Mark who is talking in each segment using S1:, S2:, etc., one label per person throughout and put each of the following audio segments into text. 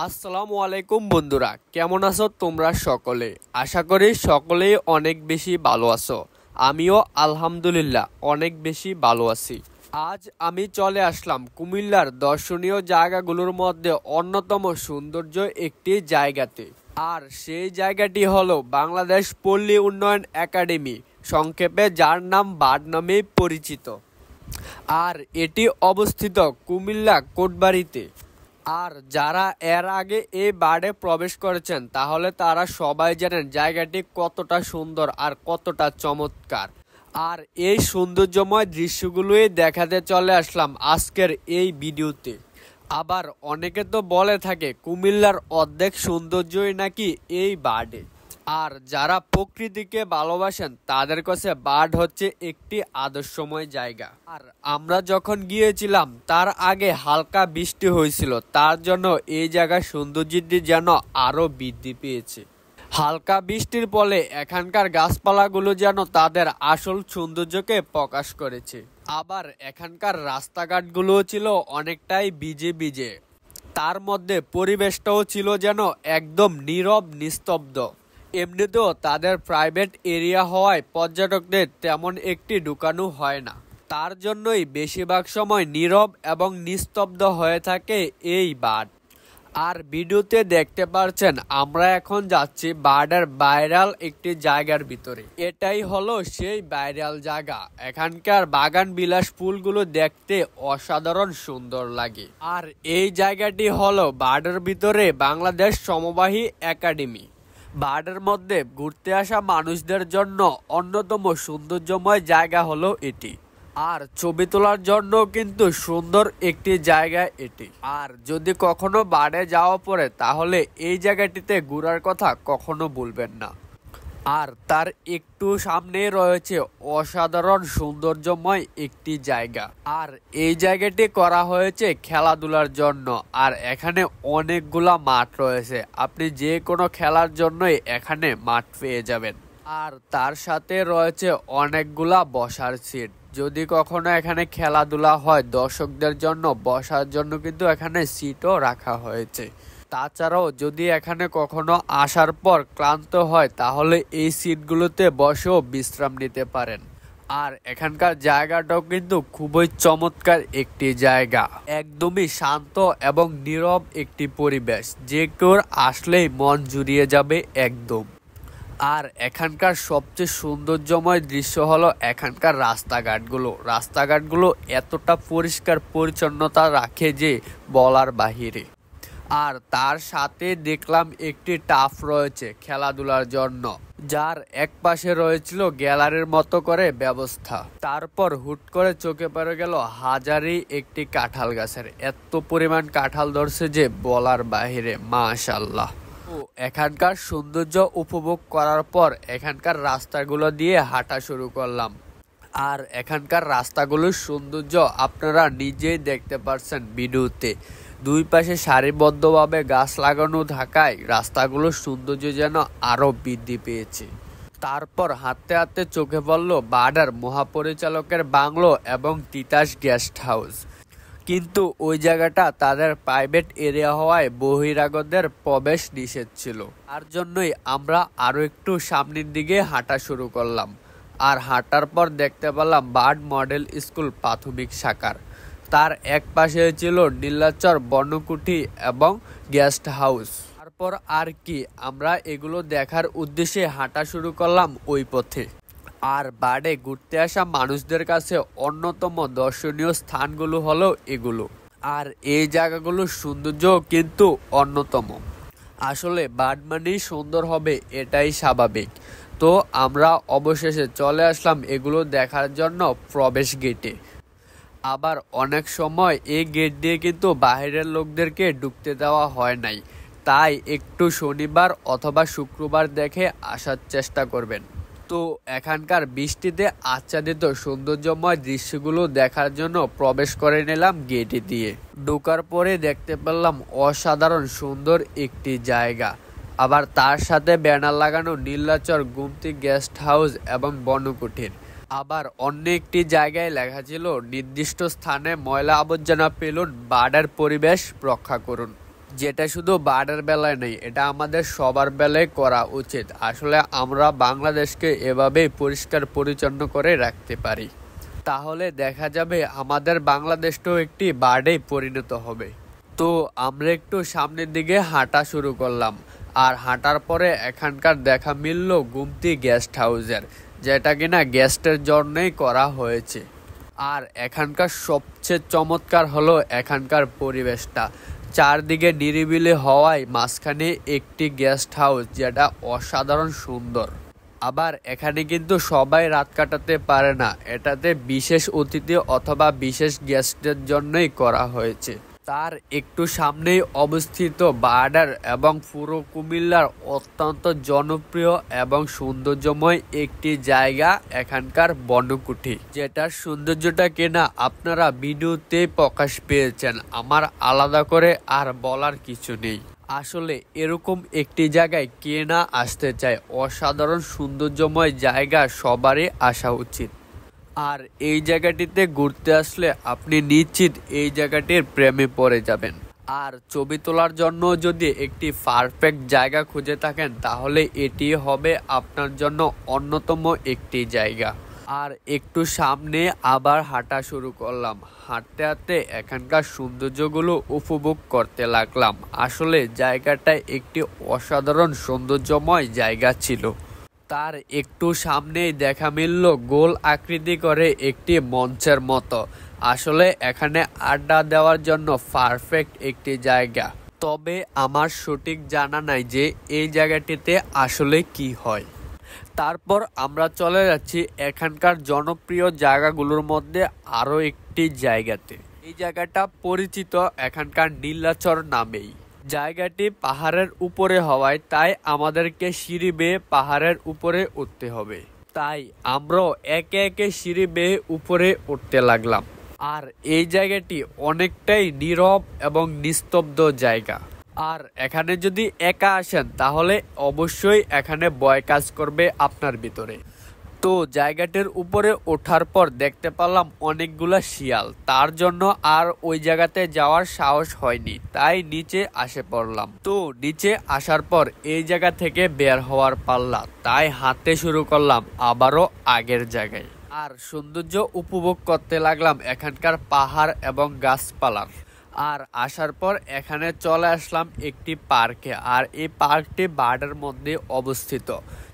S1: আসসালামু আলাইকুম বন্ধুরা, কেমন আছো তোমরা সকলে? আশা করি সকলেই অনেক বেশি ভালো আছো। আমিও আলহামদুলিল্লাহ অনেক বেশি ভালো আছি। আজ আমি চলে আসলাম কুমিল্লার দর্শনীয় জায়গাগুলোর মধ্যে অন্যতম সৌন্দর্য একটি জায়গাতে। আর সেই জায়গাটি হলো বাংলাদেশ পল্লী উন্নয়ন একাডেমি, সংক্ষেপে যার নাম বাড নামে পরিচিত। আর এটি অবস্থিত কুমিল্লা কোটবাড়িতে। আর যারা এর আগে এই বাড়ে প্রবেশ করেছেন তাহলে তারা সবাই জানেন জায়গাটি কতটা সুন্দর আর কতটা চমৎকার। আর এই সৌন্দর্যময় দৃশ্যগুলোই দেখাতে চলে আসলাম আজকের এই ভিডিওতে। আবার অনেকে তো বলে থাকে কুমিল্লার অর্ধেক সৌন্দর্যই নাকি এই বাড়ে। আর যারা প্রকৃতিকে ভালোবাসেন তাদের কাছে বার্ড হচ্ছে একটি আদর্শময় জায়গা। আর আমরা যখন গিয়েছিলাম তার আগে হালকা বৃষ্টি হয়েছিল, তার জন্য এই জায়গার সৌন্দর্যটি যেন আরো বৃদ্ধি পেয়েছে। হালকা বৃষ্টির ফলে এখানকার গাছপালাগুলো যেন তাদের আসল সৌন্দর্যকে প্রকাশ করেছে। আবার এখানকার রাস্তাঘাটগুলো ছিল অনেকটাই ভিজে ভিজে, তার মধ্যে পরিবেশটাও ছিল যেন একদম নীরব নিস্তব্ধ। এমনিতেও তাদের প্রাইভেট এরিয়া হওয়ায় পর্যটকদের তেমন একটি ঢুকানো হয় না, তার জন্যই বেশিরভাগ সময় নীরব এবং নিস্তব্ধ হয়ে থাকে এই বার্ড। আর ভিডিওতে দেখতে পাচ্ছেন আমরা এখন যাচ্ছি বার্ডের ভাইরাল একটি জায়গার ভিতরে। এটাই হলো সেই ভাইরাল জায়গা। এখানকার বাগান বিলাস ফুলগুলো দেখতে অসাধারণ সুন্দর লাগে। আর এই জায়গাটি হলো বার্ডের ভিতরে বাংলাদেশ সমবায়ী একাডেমি। বার্ডের মধ্যে ঘুরতে আসা মানুষদের জন্য অন্যতম সৌন্দর্যময় জায়গা হলো এটি। আর ছবি তোলার জন্য কিন্তু সুন্দর একটি জায়গা এটি। আর যদি কখনো বার্ডে যাওয়া পড়ে তাহলে এই জায়গাটিতে ঘোরার কথা কখনো ভুলবেন না। আর তার একটু সামনে রয়েছে অসাধারণ সৌন্দর্যময় একটি জায়গা। আর এই জায়গাটি করা হয়েছে খেলাধুলার জন্য। আর এখানে অনেকগুলা মাঠ রয়েছে, আপনি যে কোনো খেলার জন্যই এখানে মাঠ পেয়ে যাবেন। আর তার সাথে রয়েছে অনেকগুলা বসার সিট। যদি কখনো এখানে খেলাধুলা হয় দর্শকদের জন্য বসার জন্য কিন্তু এখানে সিটও রাখা হয়েছে। তাছাড়াও যদি এখানে কখনো আসার পর ক্লান্ত হয় তাহলে এই সিটগুলোতে বসেও বিশ্রাম নিতে পারেন। আর এখানকার জায়গাটাও কিন্তু খুবই চমৎকার একটি জায়গা, একদমই শান্ত এবং নীরব একটি পরিবেশ, যে কেউ আসলেই মন জুড়িয়ে যাবে একদম। আর এখানকার সবচেয়ে সৌন্দর্যময় দৃশ্য হলো এখানকার রাস্তাঘাটগুলো এতটা পরিষ্কার পরিচ্ছন্নতা রাখে যে বলার বাহিরে। আর তার সাথে দেখলাম একটি টার্ফ রয়েছে খেলাধুলার জন্য, যার এক পাশে রয়েছিল গ্যালারির মতো করে ব্যবস্থা। তারপর হুট করে চোখে পড়ে গেল হাজারি একটি কাঁঠাল গাছের, এত পরিমাণ কাঁঠাল ধরছে যে বলার বাহিরে, মাশাআল্লাহ। এখানকার সৌন্দর্য উপভোগ করার পর এখানকার রাস্তাগুলো দিয়ে হাঁটা শুরু করলাম। আর এখানকার রাস্তাগুলোর সৌন্দর্য আপনারা নিজেই দেখতে পাচ্ছেন ভিডিওতে। দুই পাশে সারিবদ্ধভাবে গাছ লাগানো থাকায় রাস্তাগুলোর সৌন্দর্য যেন আরো বৃদ্ধি পেয়েছে। তারপর হাঁটতে হাঁটতে চোখে পড়ল বার্ডের মহাপরিচালকের বাংলো এবং তিতাস গেস্ট হাউস। কিন্তু ওই জায়গাটা তাদের প্রাইভেট এরিয়া হওয়ায় বহিরাগতদের প্রবেশ নিষেধ ছিল। তার জন্যই আমরা আরো একটু সামনের দিকে হাঁটা শুরু করলাম। আর হাঁটার পর দেখতে পেলাম বার্ড মডেল স্কুল প্রাথমিক শাখার। তার এক পাশে ছিল নীলাচর বর্ণকুঠি এবং গেস্ট হাউস। তারপর আর কি, আমরা এগুলো দেখার উদ্দেশ্যে হাঁটা শুরু করলাম ওই পথে। আর বার্ডে ঘুরতে আসা মানুষদের কাছে অন্যতম দর্শনীয় স্থানগুলো হলো এগুলো। আর এই জায়গাগুলোর সৌন্দর্য কিন্তু অন্যতম। আসলে বার্ড মানেই সুন্দর হবে, এটাই স্বাভাবিক। তো আমরা অবশেষে চলে আসলাম এগুলো দেখার জন্য প্রবেশ গেটে। আবার অনেক সময় এই গেট দিয়ে কিন্তু বাইরের লোকদেরকে ঢুকতে দেওয়া হয় নাই, তাই একটু শনিবার অথবা শুক্রবার দেখে আসার চেষ্টা করবেন। তো এখানকার বৃষ্টিতে আচ্ছাদিত সৌন্দর্যময় দৃশ্যগুলো দেখার জন্য প্রবেশ করে নিলাম গেটে দিয়ে। ঢোকার পরে দেখতে পেলাম অসাধারণ সুন্দর একটি জায়গা। আবার তার সাথে ব্যানার লাগানো নীলাচর গুমতি গেস্ট হাউস এবং বনকুঠির। আবার অন্য একটি জায়গায় লেখা ছিল নির্দিষ্ট স্থানে ময়লা আবর্জনা ফেলুন, বার্ডের পরিবেশ রক্ষা করুন। যেটা শুধু বার্ডের বেলায় নেই, এটা আমাদের সবার বেলায় করা উচিত। আসলে আমরা বাংলাদেশকে এভাবেই পরিষ্কার পরিচ্ছন্ন করে রাখতে পারি, তাহলে দেখা যাবে আমাদের বাংলাদেশটাও একটি বার্ডে পরিণত হবে। তো আমরা একটু সামনের দিকে হাঁটা শুরু করলাম, আর হাঁটার পরে এখানকার দেখা মিলল গুমতি গেস্ট হাউসের, যেটা কিনা গেস্টের জন্যই করা হয়েছে। আর এখানকার সবচেয়ে চমৎকার হলো এখানকার পরিবেশটা, চারদিকে নিরিবিলি হওয়ায় মাঝখানে একটি গেস্ট হাউস, যেটা অসাধারণ সুন্দর। আবার এখানে কিন্তু সবাই রাত কাটাতে পারে না, এটাতে বিশেষ অতিথি অথবা বিশেষ গেস্টের জন্যই করা হয়েছে। তার একটু সামনেই অবস্থিত বার্ডার এবং পুরো কুমিল্লার অত্যন্ত জনপ্রিয় এবং সৌন্দর্যময় একটি জায়গা এখানকার বনকুঠি, যেটার সৌন্দর্যটা কিনা আপনারা ভিডিওতে প্রকাশ পেয়েছেন। আমার আলাদা করে আর বলার কিছু নেই। আসলে এরকম একটি জায়গায় কে না আসতে চায়, অসাধারণ সৌন্দর্যময় জায়গা সবারই আসা উচিত। আর এই জায়গাটিতে ঘুরতে আসলে আপনি নিশ্চিত এই জায়গাটির প্রেমে পড়ে যাবেন। আর ছবি তোলার জন্য যদি একটি পারফেক্ট জায়গা খুঁজে থাকেন, তাহলে এটি হবে আপনার জন্য অন্যতম একটি জায়গা। আর একটু সামনে আবার হাঁটা শুরু করলাম, হাঁটতে হাঁটতে এখানকার সৌন্দর্যগুলো উপভোগ করতে লাগলাম। আসলে জায়গাটা একটি অসাধারণ সৌন্দর্যময় জায়গা ছিল। তার একটু সামনেই দেখা মিলল গোল আকৃতি করে একটি মঞ্চের মতো। আসলে এখানে আড্ডা দেওয়ার জন্য পারফেক্ট একটি জায়গা। তবে আমার সঠিক জানা নাই যে এই জায়গাটিতে আসলে কি হয়। তারপর আমরা চলে যাচ্ছি এখানকার জনপ্রিয় জায়গাগুলোর মধ্যে আরও একটি জায়গাতে। এই জায়গাটা পরিচিত এখানকার নীলাচর নামেই। জায়গাটি পাহাড়ের উপরে হওয়ায় তাই আমাদেরকে সিঁড়ি বেয়ে পাহাড়ের উপরে উঠতে হবে। তাই আমরাও একে একে সিঁড়ি বেয়ে উপরে উঠতে লাগলাম। আর এই জায়গাটি অনেকটাই নীরব এবং নিস্তব্ধ জায়গা। আর এখানে যদি একা আসেন, তাহলে অবশ্যই এখানে ভয় কাজ করবে আপনার ভিতরে। তো জায়গাটির উপরে ওঠার পর দেখতে পেলাম অনেকগুলা শিয়াল, তার জন্য আর ওই জায়গাতে যাওয়ার সাহস হয়নি, তাই নিচে আসে পড়লাম। তো নিচে আসার পর এই জায়গা থেকে বের হওয়ার পাল্লা, তাই হাঁটতে শুরু করলাম আবারও আগের জায়গায়। আর সৌন্দর্য উপভোগ করতে লাগলাম এখানকার পাহাড় এবং গাছপালার। আর আসার পর এখানে চলে আসলাম একটি পার্কে। আর এই পার্কটি বার্ডের মধ্যে অবস্থিত।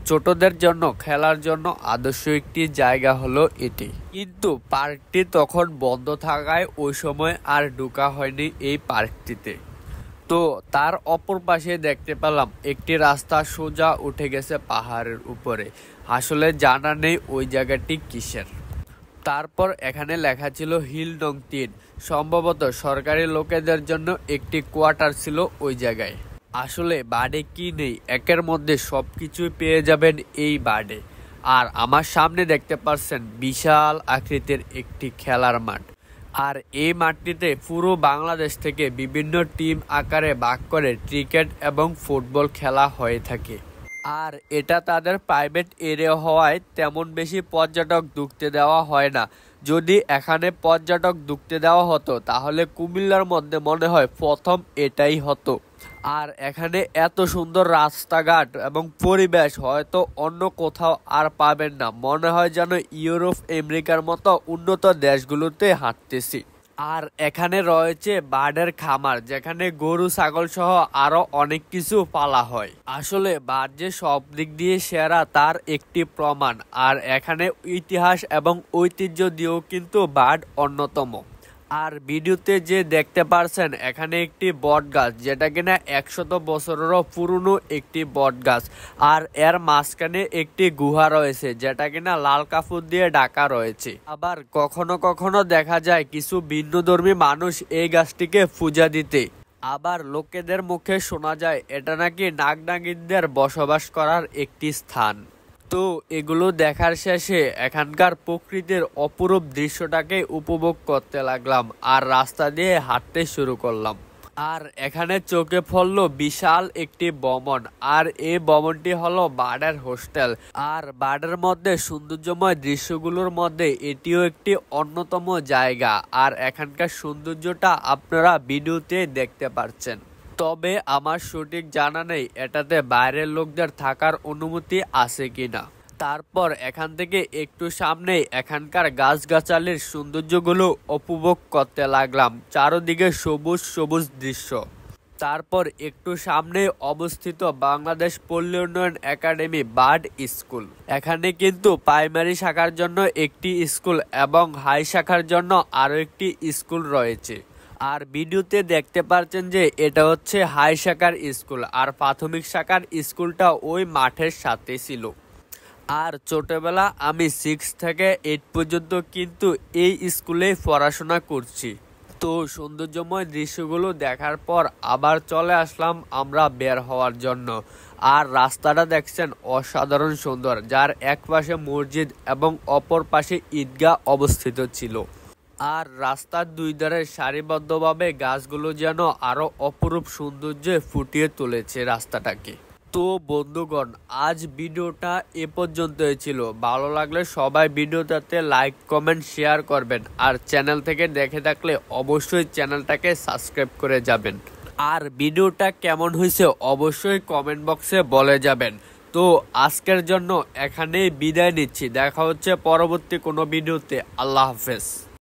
S1: ছোটদের জন্য খেলার জন্য আদর্শ একটি জায়গা হলো এটি। কিন্তু পার্কটি তখন বন্ধ থাকায় ওই সময় আর ঢোকা হয়নি এই পার্কটিতে। তো তার অপর পাশে দেখতে পেলাম একটি রাস্তা সোজা উঠে গেছে পাহাড়ের উপরে। আসলে জানা নেই ওই জায়গাটি কিসের। তারপর এখানে লেখা ছিল হিল নং 3, সম্ভবত সরকারি লোকেদের জন্য একটি কোয়ার্টার ছিল ওই জায়গায়। আসলে বার্ডে কি নেই, একের মধ্যে সবকিছুই পেয়ে যাবেন এই বার্ডে। আর আমার সামনে দেখতে পাচ্ছেন বিশাল আকৃতির একটি খেলার মাঠ। আর এই মাঠটিতে পুরো বাংলাদেশ থেকে বিভিন্ন টিম আকারে ভাগ করে ক্রিকেট এবং ফুটবল খেলা হয়ে থাকে। আর এটা তাদের প্রাইভেট এরিয়া হওয়ায় তেমন বেশি পর্যটক ঢুকতে দেওয়া হয় না। যদি এখানে পর্যটক ঢুকতে দেওয়া হতো, তাহলে কুমিল্লার মধ্যে মনে হয় প্রথম এটাই হতো। আর এখানে এত সুন্দর রাস্তাঘাট এবং পরিবেশ হয়তো অন্য কোথাও আর পাবেন না। মনে হয় যেন ইউরোপ আমেরিকার মতো উন্নত দেশগুলোতে হাঁটতেছি। আর এখানে রয়েছে বার্ডের খামার, যেখানে গরু ছাগল সহ আরো অনেক কিছু পালা হয়। আসলে বার্ড যে সব দিক দিয়ে সেরা তার একটি প্রমাণ। আর এখানে ইতিহাস এবং ঐতিহ্য দিয়েও কিন্তু বার্ড অন্যতম। আর ভিডিওতে যে দেখতে পারছেন এখানে একটি বট গাছ, যেটা কিনা 100 বছরেরও পুরনো একটি বট গাছ। আর এর মাঝখানে একটি গুহা রয়েছে, যেটা কিনা লাল কাপড় দিয়ে ঢাকা রয়েছে। আবার কখনো কখনো দেখা যায় কিছু ভিন্নধর্মী মানুষ এই গাছটিকে পূজা দিতে। আবার লোকেদের মুখে শোনা যায় এটা নাকি নাগ-নাগিনদের বসবাস করার একটি স্থান। তো এগুলো দেখার শেষে এখানকার প্রকৃতির অপরূপ দৃশ্যটাকে উপভোগ করতে লাগলাম আর রাস্তা দিয়ে হাঁটতে শুরু করলাম। আর এখানে চোখে পড়ল বিশাল একটি ভবন। আর এই ভবনটি হলো বার্ডের হোস্টেল। আর বার্ডের মধ্যে সৌন্দর্যময় দৃশ্যগুলোর মধ্যে এটিও একটি অন্যতম জায়গা। আর এখানকার সৌন্দর্যটা আপনারা ভিডিওতে দেখতে পাচ্ছেন। তবে আমার সঠিক জানা নেই এটাতে বাইরের লোকদের থাকার অনুমতি আছে কিনা। তারপর এখান থেকে একটু সামনে এখানকার গাছগাছালির সৌন্দর্যগুলো উপভোগ করতে লাগলাম, চারদিকে সবুজ সবুজ দৃশ্য। তারপর একটু সামনে অবস্থিত বাংলাদেশ পল্লী উন্নয়ন একাডেমি বার্ড স্কুল। এখানে কিন্তু প্রাইমারি শাখার জন্য একটি স্কুল এবং হাই শাখার জন্য আরো একটি স্কুল রয়েছে। আর ভিডিওতে দেখতে পাচ্ছেন যে এটা হচ্ছে হাই শাখার স্কুল, আর প্রাথমিক শাখার স্কুলটা ওই মাঠের সাথে ছিল। আর ছোটবেলা আমি 6 থেকে 8 পর্যন্ত কিন্তু এই স্কুলে পড়াশোনা করছি। তো সৌন্দর্যময় দৃশ্যগুলো দেখার পর আবার চলে আসলাম আমরা বের হওয়ার জন্য। আর রাস্তাটা দেখছেন অসাধারণ সুন্দর, যার এক পাশে মসজিদ এবং অপর পাশে ঈদগাহ অবস্থিত ছিল। আর রাস্তার দুই ধারে সারিবদ্ধভাবে গাছগুলো যেন আরো অপরূপ সৌন্দর্যে ফুটিয়ে তুলেছে রাস্তাটাকে। তো বন্ধুগণ, আজ ভিডিওটা এ পর্যন্তই ছিল। ভালো লাগলে সবাই ভিডিওটাতে লাইক কমেন্ট শেয়ার করবেন, আর চ্যানেল থেকে দেখে থাকলে অবশ্যই চ্যানেলটাকে সাবস্ক্রাইব করে যাবেন। আর ভিডিওটা কেমন হয়েছে অবশ্যই কমেন্ট বক্সে বলে যাবেন। তো আজকের জন্য এখানেই বিদায় নিচ্ছি, দেখা হচ্ছে পরবর্তী কোনো ভিডিওতে। আল্লাহ হাফেজ।